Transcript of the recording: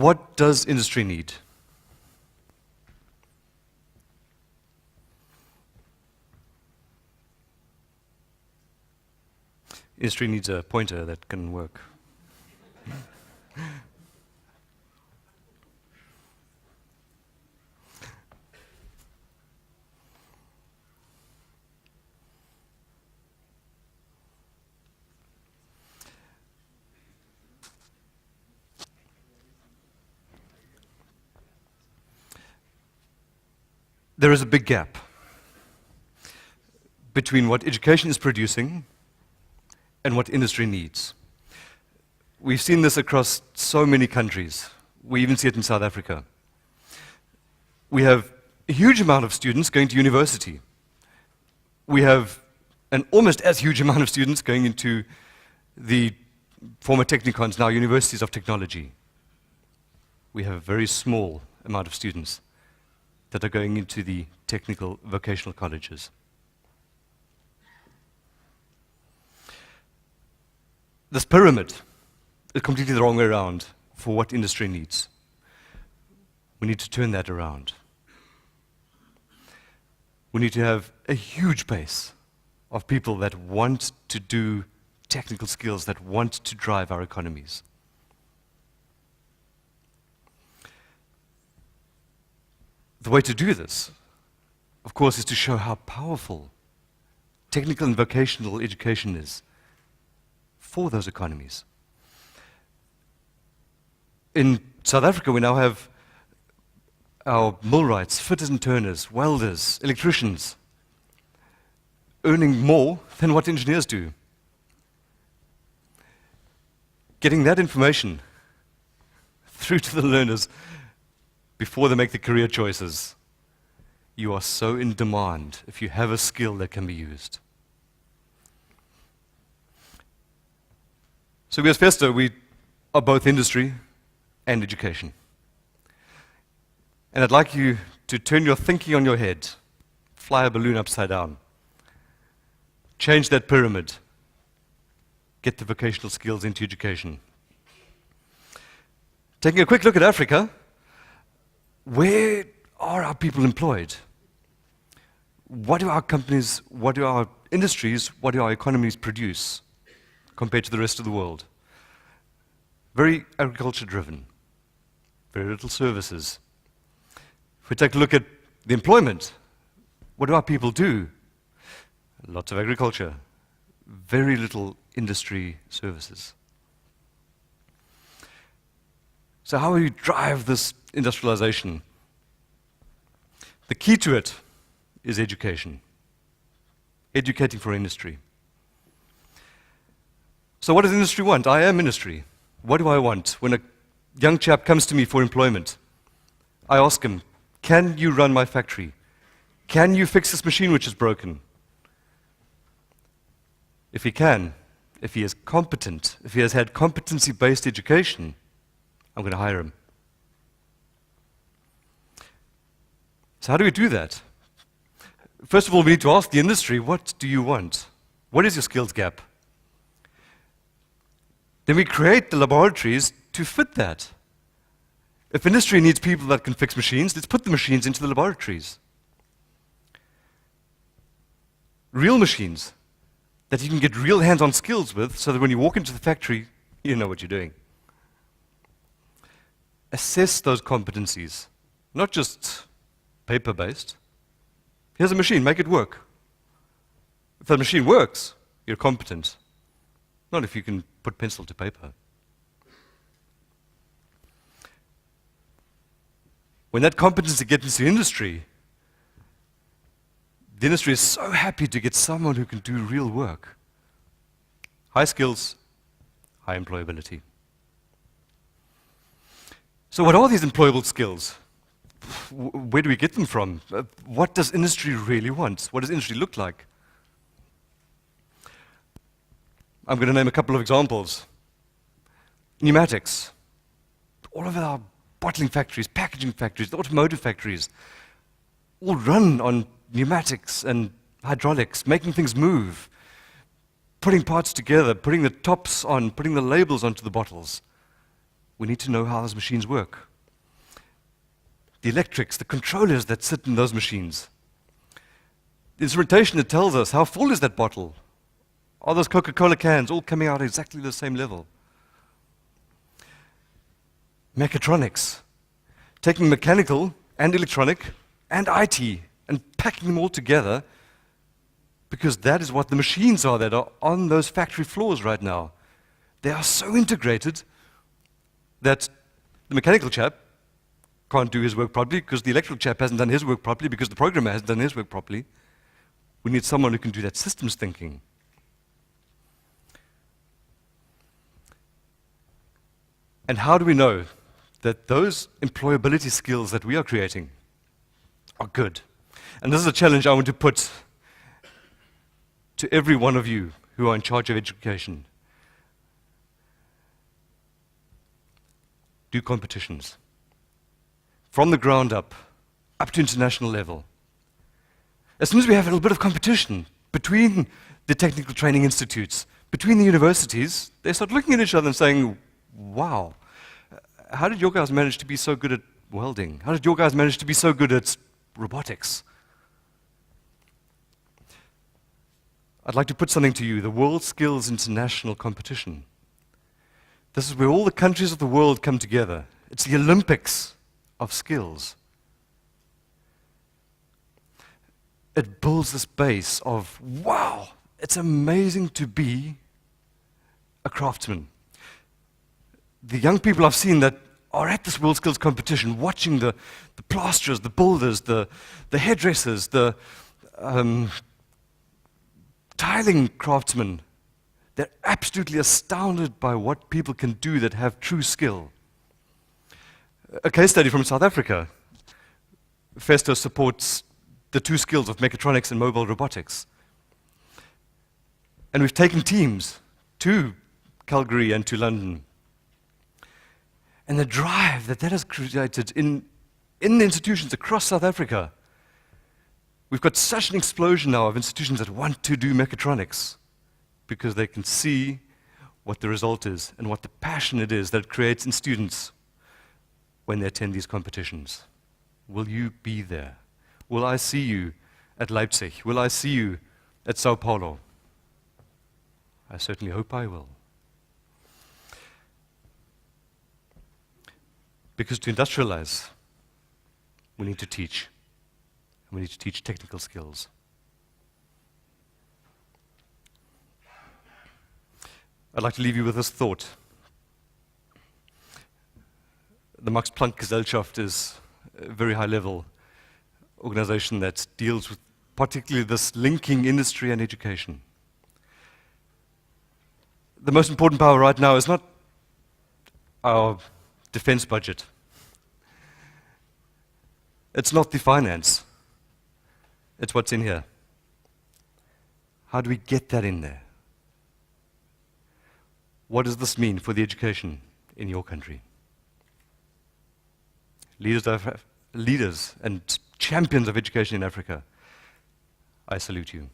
What does industry need? Industry needs a pointer that can work. There is a big gap between what education is producing and what industry needs. We've seen this across so many countries. We even see it in South Africa. We have a huge amount of students going to university. We have an almost as huge amount of students going into the former technicons, now universities of technology. We have a very small amount of students that are going into the technical vocational colleges. This pyramid is completely the wrong way around for what industry needs. We need to turn that around. We need to have a huge base of people that want to do technical skills, that want to drive our economies. The way to do this, of course, is to show how powerful technical and vocational education is for those economies. In South Africa, we now have our millwrights, fitters and turners, welders, electricians, earning more than what engineers do. Getting that information through to the learners before they make the career choices. You are so in demand if you have a skill that can be used. So we as Festo, we are both industry and education. And I'd like you to turn your thinking on your head, fly a balloon upside down, change that pyramid, get the vocational skills into education. Taking a quick look at Africa, where are our people employed? What do our companies, what do our industries, what do our economies produce compared to the rest of the world? Very agriculture-driven, very little services. If we take a look at the employment, what do our people do? Lots of agriculture, very little industry services. So how do we drive this industrialization? The key to it is education. Educating for industry. So what does industry want? I am industry. What do I want? When a young chap comes to me for employment, I ask him, can you run my factory? Can you fix this machine which is broken? If he can, if he is competent, if he has had competency-based education, I'm going to hire him. So how do we do that? First of all, we need to ask the industry, what do you want? What is your skills gap? Then we create the laboratories to fit that. If industry needs people that can fix machines, let's put the machines into the laboratories. Real machines that you can get real hands-on skills with so that when you walk into the factory, you know what you're doing. Assess those competencies, not just paper-based. Here's a machine, make it work. If that machine works, you're competent. Not if you can put pencil to paper. When that competency gets into industry, the industry is so happy to get someone who can do real work. High skills, high employability. So what are these employable skills? Where do we get them from? What does industry really want? What does industry look like? I'm going to name a couple of examples. Pneumatics. All of our bottling factories, packaging factories, the automotive factories, all run on pneumatics and hydraulics, making things move, putting parts together, putting the tops on, putting the labels onto the bottles. we need to know how those machines work. The electrics, the controllers that sit in those machines. The instrumentation that tells us how full is that bottle. Are those Coca-Cola cans all coming out exactly the same level? Mechatronics, taking mechanical and electronic and IT and packing them all together, because that is what the machines are that are on those factory floors right now. They are so integrated that the mechanical chap can't do his work properly because the electrical chap hasn't done his work properly because the programmer hasn't done his work properly. We need someone who can do that systems thinking. And how do we know that those employability skills that we are creating are good? And this is a challenge I want to put to every one of you who are in charge of education. Do competitions. From the ground up to international level. As soon as we have a little bit of competition between the technical training institutes, between the universities, they start looking at each other and saying, wow, how did your guys manage to be so good at welding? How did your guys manage to be so good at robotics? I'd like to put something to you, the World Skills International Competition. This is where all the countries of the world come together. It's the Olympics of skills. It builds this base of, wow, it's amazing to be a craftsman. The young people I've seen that are at this World Skills competition, watching the plasterers, the builders, the hairdressers, the tiling craftsmen, they're absolutely astounded by what people can do that have true skill. A case study from South Africa. Festo supports the two skills of mechatronics and mobile robotics. And we've taken teams to Calgary and to London. And the drive that has created in the institutions across South Africa, we've got such an explosion now of institutions that want to do mechatronics because they can see what the result is and what the passion it is that it creates in students when they attend these competitions. Will you be there? Will I see you at Leipzig? Will I see you at Sao Paulo? I certainly hope I will. Because to industrialize, we need to teach. We need to teach technical skills. I'd like to leave you with this thought. The Max Planck Gesellschaft is a very high-level organization that deals with particularly this linking industry and education. The most important power right now is not our defense budget. It's not the finance. It's what's in here. How do we get that in there? What does this mean for the education in your country? Leaders and champions of education in Africa, I salute you.